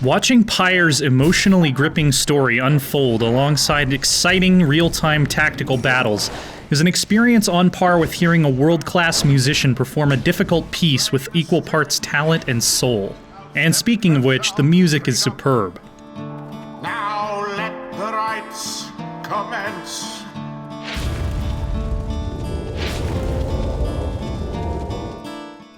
Watching Pyre's emotionally gripping story unfold alongside exciting real-time tactical battles is an experience on par with hearing a world-class musician perform a difficult piece with equal parts talent and soul. And speaking of which, the music is superb. Now let the rites commence.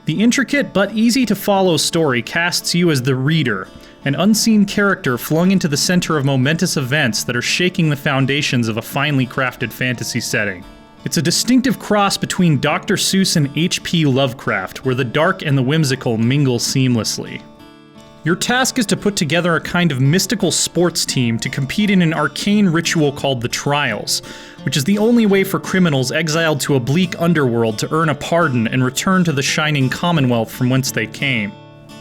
The intricate but easy-to-follow story casts you as the reader, an unseen character flung into the center of momentous events that are shaking the foundations of a finely crafted fantasy setting. It's a distinctive cross between Dr. Seuss and H.P. Lovecraft, where the dark and the whimsical mingle seamlessly. Your task is to put together a kind of mystical sports team to compete in an arcane ritual called the Trials, which is the only way for criminals exiled to a bleak underworld to earn a pardon and return to the shining Commonwealth from whence they came.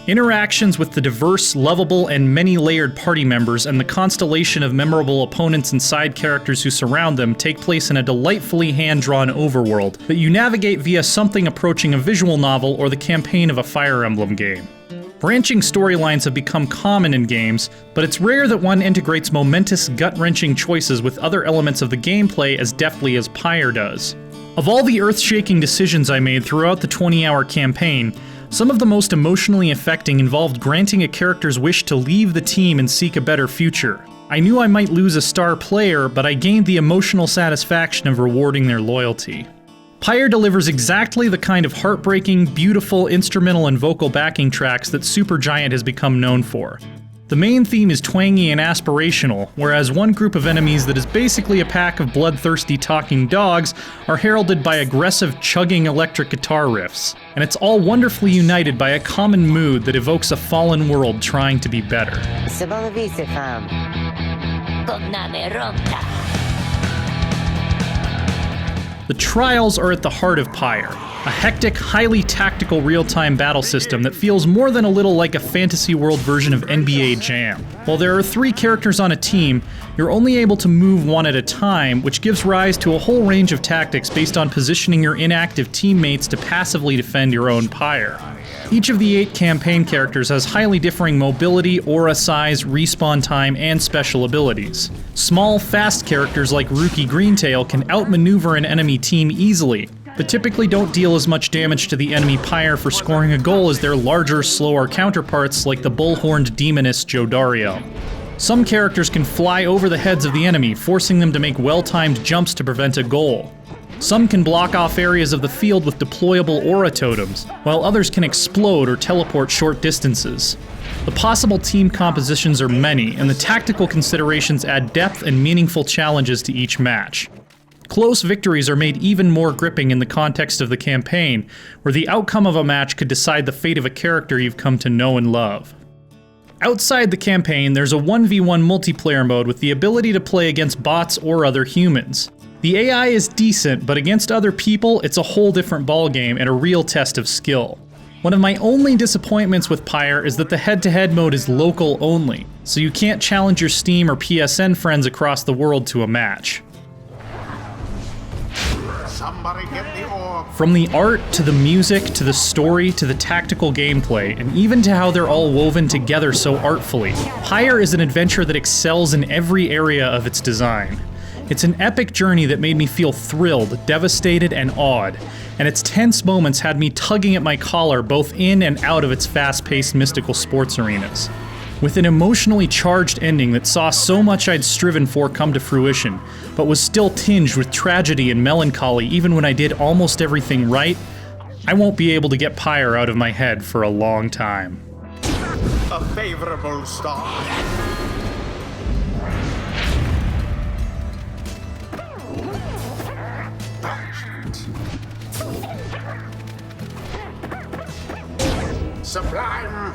Interactions with the diverse, lovable, and many-layered party members and the constellation of memorable opponents and side characters who surround them take place in a delightfully hand-drawn overworld that you navigate via something approaching a visual novel or the campaign of a Fire Emblem game. Branching storylines have become common in games, but it's rare that one integrates momentous, gut-wrenching choices with other elements of the gameplay as deftly as Pyre does. Of all the earth-shaking decisions I made throughout the 20-hour campaign, some of the most emotionally affecting involved granting a character's wish to leave the team and seek a better future. I knew I might lose a star player, but I gained the emotional satisfaction of rewarding their loyalty. Pyre delivers exactly the kind of heartbreaking, beautiful instrumental and vocal backing tracks that Supergiant has become known for. The main theme is twangy and aspirational, whereas one group of enemies that is basically a pack of bloodthirsty talking dogs are heralded by aggressive chugging electric guitar riffs. And it's all wonderfully united by a common mood that evokes a fallen world trying to be better. The Trials are at the heart of Pyre, a hectic, highly tactical real-time battle system that feels more than a little like a fantasy world version of NBA Jam. While there are 3 characters on a team, you're only able to move one at a time, which gives rise to a whole range of tactics based on positioning your inactive teammates to passively defend your own Pyre. Each of the 8 campaign characters has highly differing mobility, aura size, respawn time, and special abilities. Small, fast characters like Rookie Greentail can outmaneuver an enemy team easily, but typically don't deal as much damage to the enemy Pyre for scoring a goal as their larger, slower counterparts like the bull-horned demoness Jodario. Some characters can fly over the heads of the enemy, forcing them to make well-timed jumps to prevent a goal. Some can block off areas of the field with deployable aura totems, while others can explode or teleport short distances. The possible team compositions are many, and the tactical considerations add depth and meaningful challenges to each match. Close victories are made even more gripping in the context of the campaign, where the outcome of a match could decide the fate of a character you've come to know and love. Outside the campaign, there's a 1v1 multiplayer mode with the ability to play against bots or other humans. The AI is decent, but against other people, it's a whole different ballgame and a real test of skill. One of my only disappointments with Pyre is that the head-to-head mode is local only, so you can't challenge your Steam or PSN friends across the world to a match. Somebody get the orb. From the art, to the music, to the story, to the tactical gameplay, and even to how they're all woven together so artfully, Pyre is an adventure that excels in every area of its design. It's an epic journey that made me feel thrilled, devastated, and awed, and its tense moments had me tugging at my collar both in and out of its fast-paced mystical sports arenas. With an emotionally charged ending that saw so much I'd striven for come to fruition, but was still tinged with tragedy and melancholy even when I did almost everything right, I won't be able to get Pyre out of my head for a long time. A favorable start. Sublime